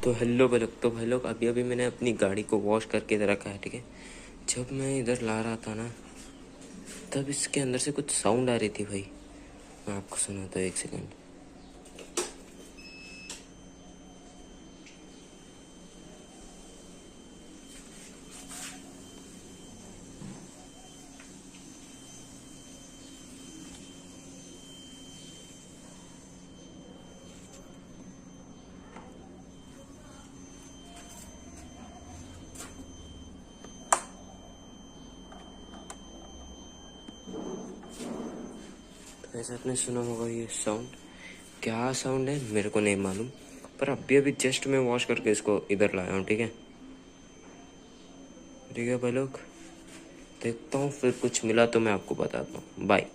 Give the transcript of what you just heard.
तो हेलो भाई लोग अभी अभी मैंने अपनी गाड़ी को वॉश करके इधर रखा है, ठीक है। जब मैं इधर ला रहा था ना, तब इसके अंदर से कुछ साउंड आ रही थी भाई। मैं आपको सुनाता हूँ, एक सेकेंड। तो ऐसा आपने सुना होगा ये साउंड। क्या साउंड है मेरे को नहीं मालूम, पर अभी अभी जस्ट मैं वॉश करके इसको इधर लाया हूँ, ठीक है। ठीक है भाई लोग, देखता हूँ फिर कुछ मिला तो मैं आपको बताता हूँ। बाय।